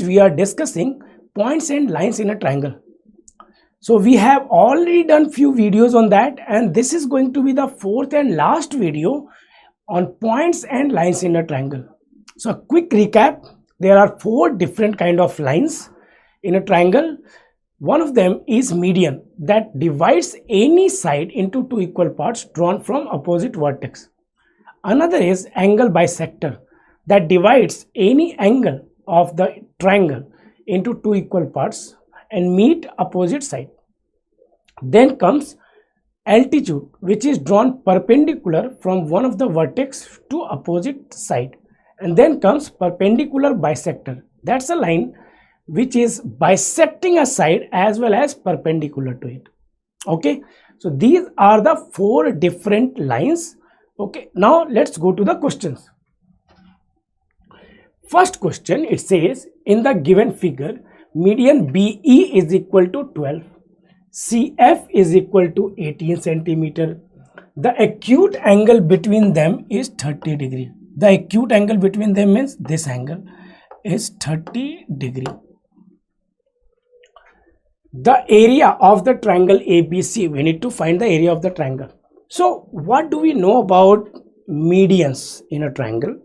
we are discussing points and lines in a triangle. So we have already done few videos on that, and this is going to be the fourth and last video on points and lines in a triangle. So a quick recap, there are four different kind of lines in a triangle. One of them is median, that divides any side into two equal parts drawn from opposite vertex. Another is angle bisector, that divides any angle of the triangle into two equal parts and meet opposite side. Then comes altitude, which is drawn perpendicular from one of the vertex to opposite side. And then comes perpendicular bisector, that's a line which is bisecting a side as well as perpendicular to it. Okay, so these are the four different lines. Okay, now let's go to the questions. First question, it says in the given figure, median BE is equal to 12, CF is equal to 18 centimeter. The acute angle between them is 30 degree. The acute angle between them means this angle is 30 degree. The area of the triangle ABC, we need to find the area of the triangle. So what do we know about medians in a triangle?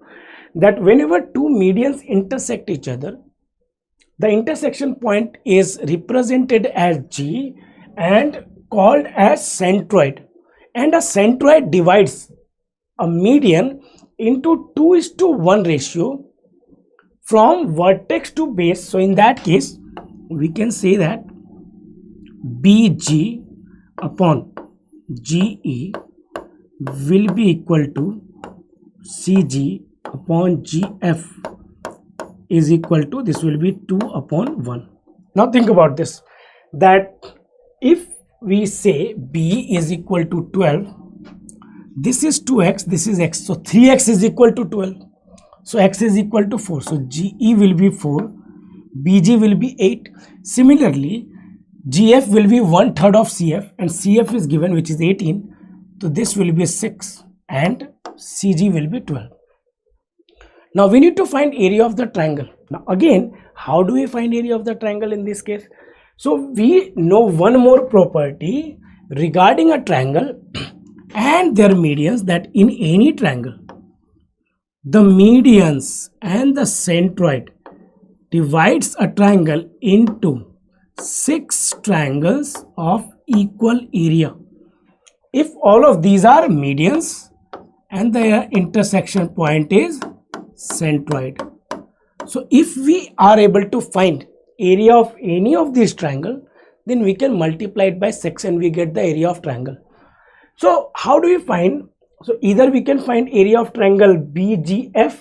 That whenever two medians intersect each other, the intersection point is represented as G and called as centroid, and a centroid divides a median into 2:1 ratio from vertex to base. So in that case we can say that BG upon GE will be equal to CG upon GF is equal to, this will be 2/1. Now think about this, that if we say B is equal to 12, this is 2x, this is x, so 3x is equal to 12, so x is equal to 4, so GE will be 4, BG will be 8. Similarly, GF will be 1/3 of CF, and CF is given, which is 18, so this will be 6 and CG will be 12. Now we need to find area of the triangle. Now again, how do we find area of the triangle in this case? So we know one more property regarding a triangle and their medians, that in any triangle, the medians and the centroid divides a triangle into 6 triangles of equal area. If all of these are medians and the intersection point is centroid. So if we are able to find area of any of these triangle, then we can multiply it by 6 and we get the area of triangle. So how do we find? So either we can find area of triangle BGF,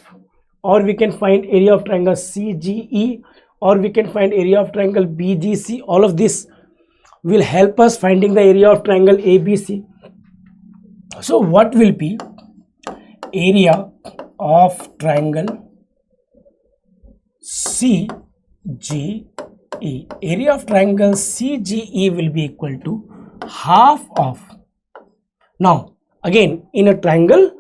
or we can find area of triangle CGE, or we can find area of triangle BGC. All of this will help us finding the area of triangle ABC. So what will be area of triangle CGE? Area of triangle CGE will be equal to half of. Now again, in a triangle,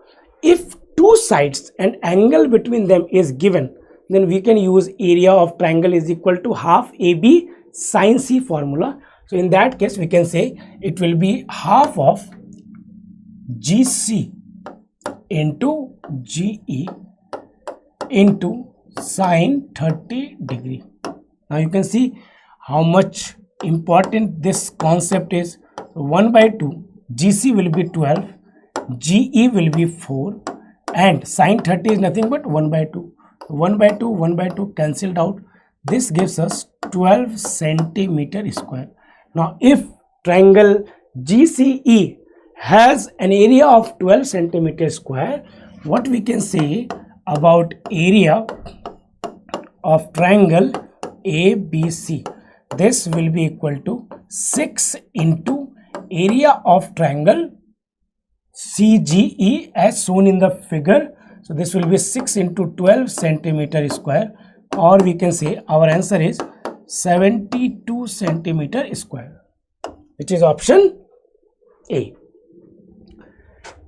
if two sides and angle between them is given, then we can use area of triangle is equal to half AB sin C formula. So in that case we can say it will be half of GC into GE into sine 30 degree. Now you can see how much important this concept is. 1/2, GC will be 12, GE will be 4, and sine 30 is nothing but 1/2. 1/2 cancelled out. This gives us 12 centimeter square. Now if triangle GCE has an area of 12 centimeter square, what we can say about area of triangle ABC? This will be equal to 6 into area of triangle CGE as shown in the figure. So this will be 6 into 12 centimeter square, or we can say our answer is 72 centimeter square, which is option A.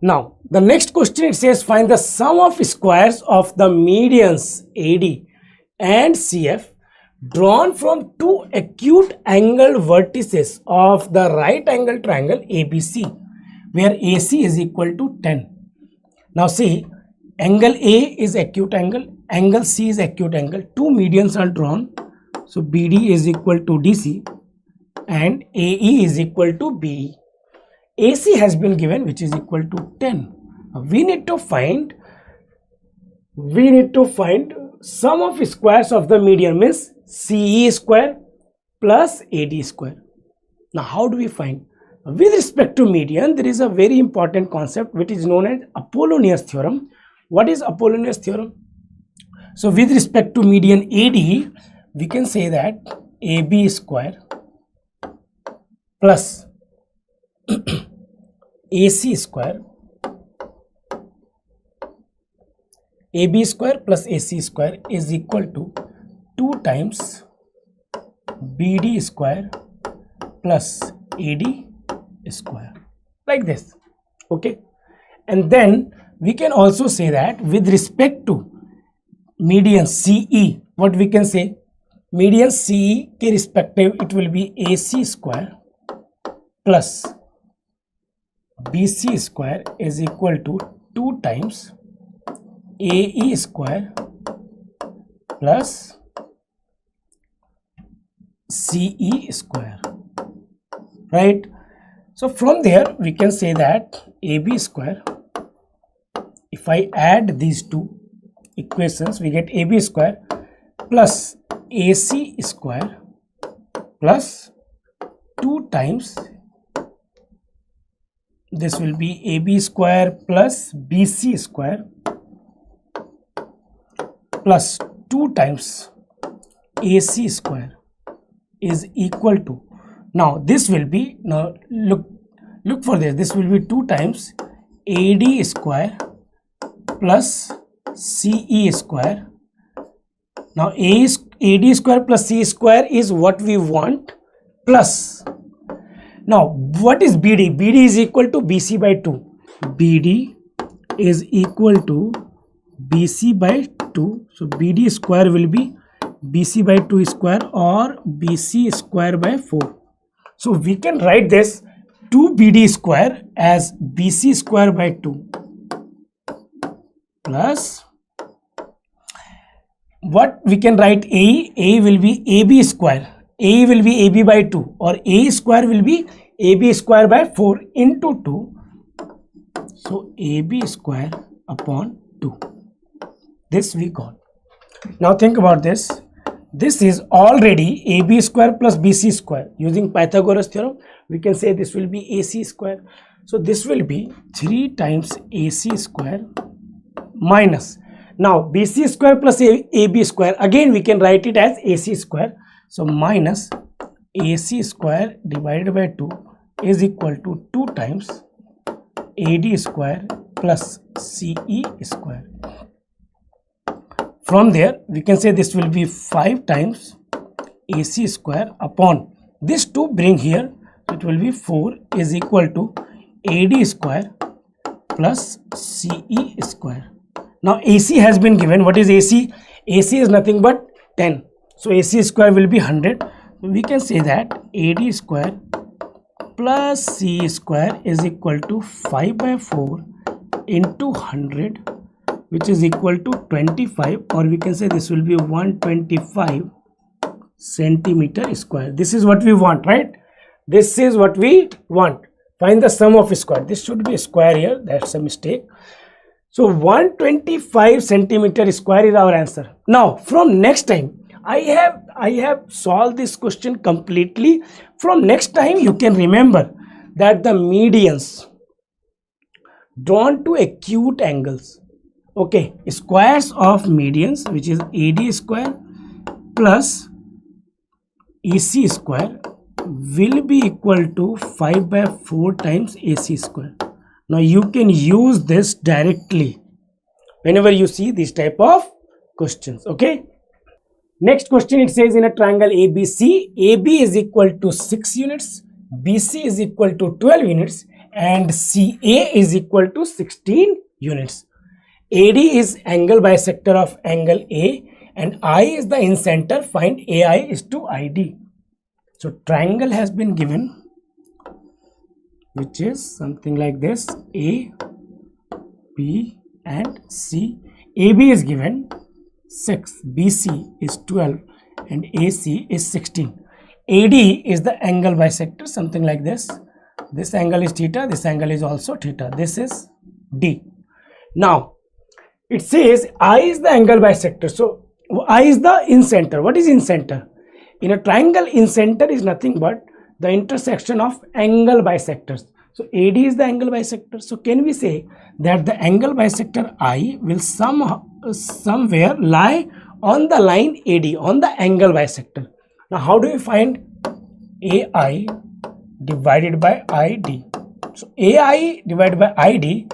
Now the next question, it says find the sum of squares of the medians AD and CF drawn from two acute angled vertices of the right angle triangle ABC, where AC is equal to 10. Now see, angle A is acute angle, angle C is acute angle. Two medians are drawn. So BD is equal to DC and AE is equal to BE. AC has been given, which is equal to 10. Now we need to find sum of squares of the median, means CE square plus AD square. Now how do we find? With respect to median, there is a very important concept which is known as Apollonius theorem. What is Apollonius theorem? So with respect to median AD, we can say that AB square plus AC square, AB square plus AC square is equal to 2 times BD square plus AD square, like this. Okay, and then we can also say that with respect to median CE, what we can say, median CE के respective it will be AC square plus BC square is equal to 2 times AE square plus CE square, right? So from there we can say that AB square, if I add these two equations, we get AB square plus AC square plus 2 times, this will be AB square plus BC square plus 2 times AC square is equal to, now this will be, now look for this will be 2 times AD square plus CE square. Now AD square plus C square is what we want, plus, now what is BD? BD is equal to BC by 2. BD is equal to BC by 2. So BD square will be BC by 2 square or BC square by 4. So we can write this 2BD square as BC square by 2 plus, what we can write, A will be AB square, A will be AB by 2 or A square will be AB square by 4 into 2. So AB square upon 2. This we got. Now think about this. This is already AB square plus BC square. Using Pythagoras theorem, we can say this will be AC square. So this will be 3 times AC square minus, now BC square plus AB square, again we can write it as AC square. So minus AC square divided by 2 is equal to 2 times AD square plus CE square. From there we can say this will be 5 times AC square upon this 2 bring here, so it will be 4 is equal to AD square plus CE square. Now AC has been given. What is AC? AC is nothing but 10. So AC square will be 100. We can say that AD square plus CE square is equal to 5 by 4 into 100, which is equal to 25, or we can say this will be 125 centimeter square. This is what we want, right? This is what we want. Find the sum of square. This should be a square here. That's a mistake. So 125 centimeter square is our answer. Now from next time, I have solved this question completely. From next time you can remember that the medians drawn to acute angles, okay, squares of medians, which is AD square plus EC square will be equal to 5 by 4 times AC square. Now you can use this directly whenever you see this type of questions. Okay, next question, it says in a triangle ABC, AB is equal to 6 units, BC is equal to 12 units and CA is equal to 16 units. AD is angle bisector of angle A and I is the in center, find AI is to ID. So triangle has been given, which is something like this: A, B and C. AB is given 6, BC is 12 and AC is 16. AD is the angle bisector, something like this. This angle is theta, this angle is also theta. This is D. Now it says I is the angle bisector. So I is the in center. What is in center? In a triangle, in center is nothing but the intersection of angle bisectors. So AD is the angle bisector. So can we say that the angle bisector I will somewhere lie on the line AD, on the angle bisector. Now how do we find AI divided by ID? So AI divided by ID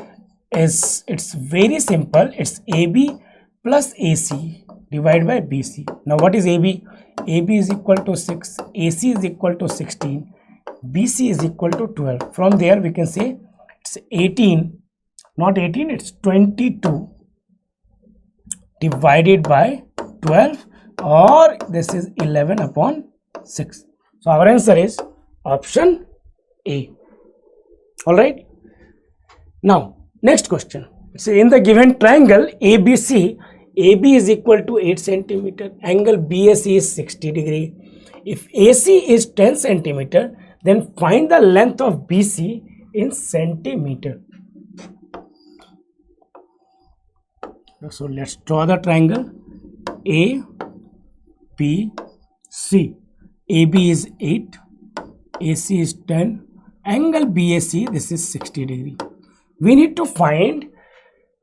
is, it's very simple. It's AB plus AC divided by BC. Now what is AB? AB is equal to 6, AC is equal to 16, BC is equal to 12. From there we can say it's 18, not 18, it's 22 divided by 12, or this is 11 upon 6. So our answer is option A. Alright. Now next question. So in the given triangle ABC, AB is equal to 8 centimeter, angle BAC is 60 degree. If AC is 10 centimeter, then find the length of BC in centimeter. So let's draw the triangle ABC. AB is 8, AC is 10, angle BAC, this is 60 degree. We need to find,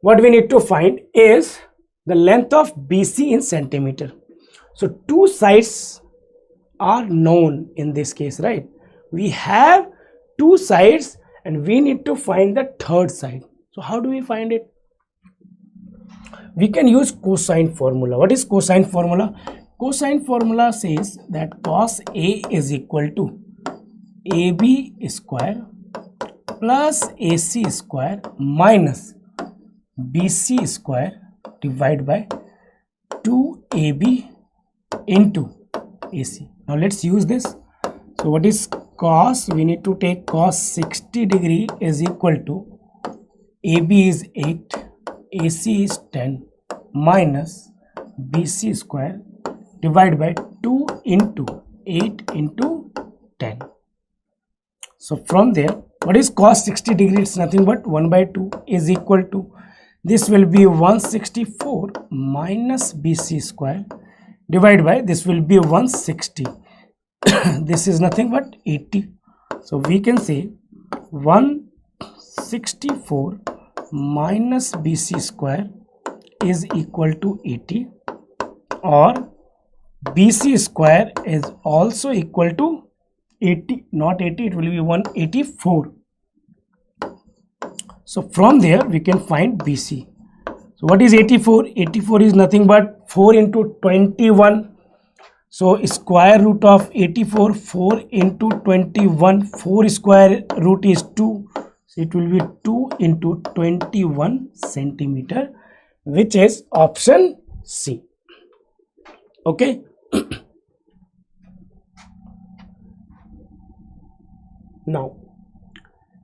what we need to find is the length of BC in centimeter. So two sides are known in this case, right? We have two sides and we need to find the third side. So how do we find it? We can use cosine formula. What is cosine formula? Cosine formula says that cos A is equal to AB square plus AC square minus BC square divided by 2AB into AC. Now let's use this. So what is cos? We need to take cos 60 degree is equal to AB is 8, AC is 10 minus BC square divided by 2 into 8 into 10. So from there, what is cos 60 degree? It's nothing but 1 by 2 is equal to, this will be 164 minus BC square divided by, this will be 160. This is nothing but 80. So we can say 164 minus BC square is equal to 80, or BC square is also equal to 80, not 80, it will be 184. So from there we can find BC. So what is 84? 84 is nothing but 4 into 21. So square root of 84, 4 into 21, 4 square root is 2. So it will be 2 into 21 centimeter, which is option C. Okay. Now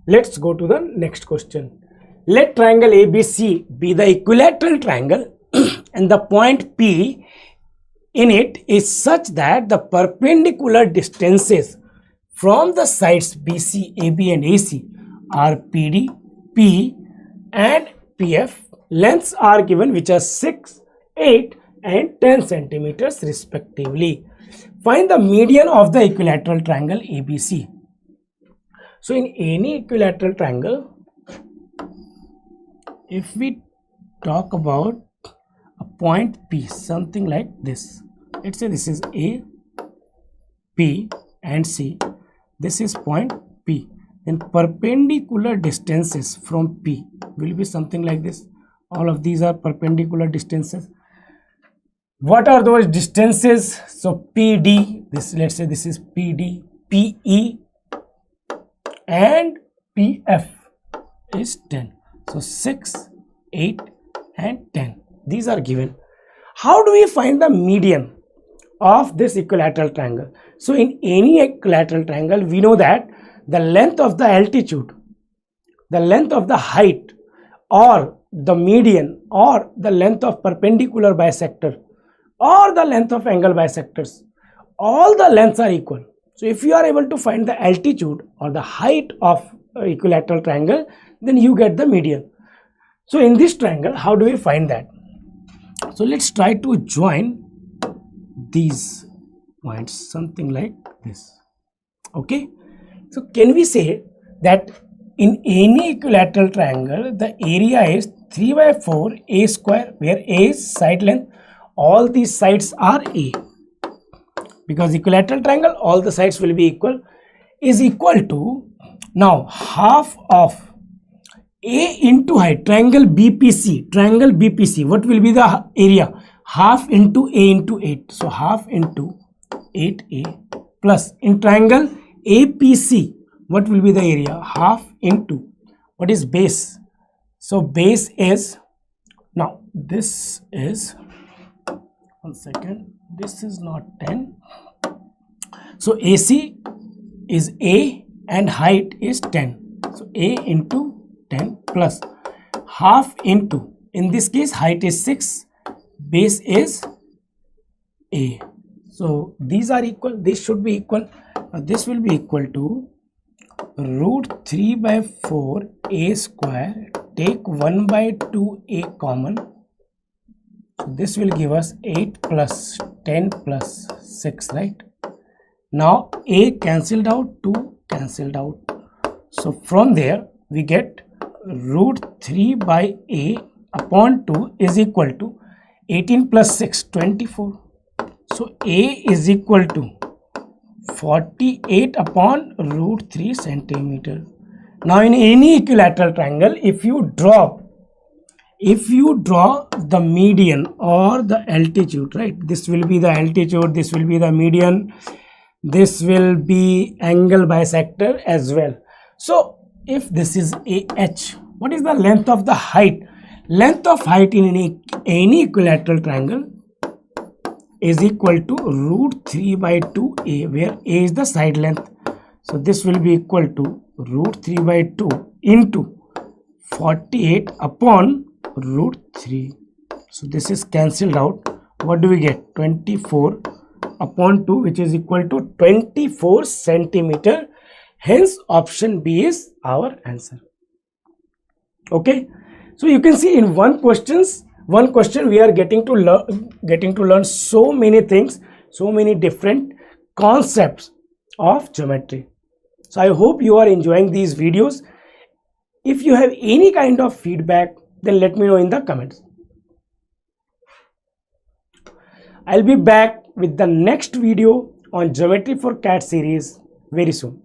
let's go to the next question. Let triangle ABC be the equilateral triangle and the point P in it is such that the perpendicular distances from the sides BC, AB and AC are PD, P and PF. Lengths are given which are 6, 8 and 10 centimeters respectively. Find the median of the equilateral triangle ABC. So in any equilateral triangle, if we talk about a point P, something like this, let's say this is A, P and C, this is point P, then perpendicular distances from P will be something like this. All of these are perpendicular distances. What are those distances? So PD, this, let's say this is PD, PE and PF is 10. So 6, 8 and 10. These are given. How do we find the median of this equilateral triangle? So in any equilateral triangle, we know that the length of the altitude, the length of the height, or the median, or the length of perpendicular bisector, or the length of angle bisectors, all the lengths are equal. So if you are able to find the altitude or the height of equilateral triangle, then you get the median. So in this triangle, how do we find that? So let's try to join these points, something like this. Okay, so can we say that in any equilateral triangle, the area is 3 by 4 a square, where a is side length, all these sides are a, because equilateral triangle all the sides will be equal, is equal to, now half of a into height, triangle BPC, what will be the area? Half into a into 8, so half into 8a, plus in triangle APC, what will be the area? Half into, what is base? So base is, now this is, one second, this is not 10, so AC is a and height is 10, so a into 10 plus half into, in this case height is 6, base is a, so these are equal, this should be equal. Now this will be equal to root 3 by 4 a square, take 1 by 2 a common, this will give us 8 plus 10 plus 6, right? Now a cancelled out, 2 cancelled out, so from there we get root 3 by a upon 2 is equal to 18 plus 6, 24. So a is equal to 48 upon root 3 centimeter. Now in any equilateral triangle, if you draw the median or the altitude, right, this will be the altitude, this will be the median, this will be angle bisector as well. So if this is AH, what is the length of the height? Length of height in any equilateral triangle is equal to root 3 by 2a, where a is the side length. So this will be equal to root 3 by 2 into 48 upon root 3. So this is cancelled out. What do we get? 24 upon 2, which is equal to 24 centimeter. Hence option B is our answer. Okay, so you can see in one question we are getting to learn so many things, so many different concepts of geometry. So I hope you are enjoying these videos. If you have any kind of feedback, then let me know in the comments. I'll be back with the next video on Geometry for CAT series very soon.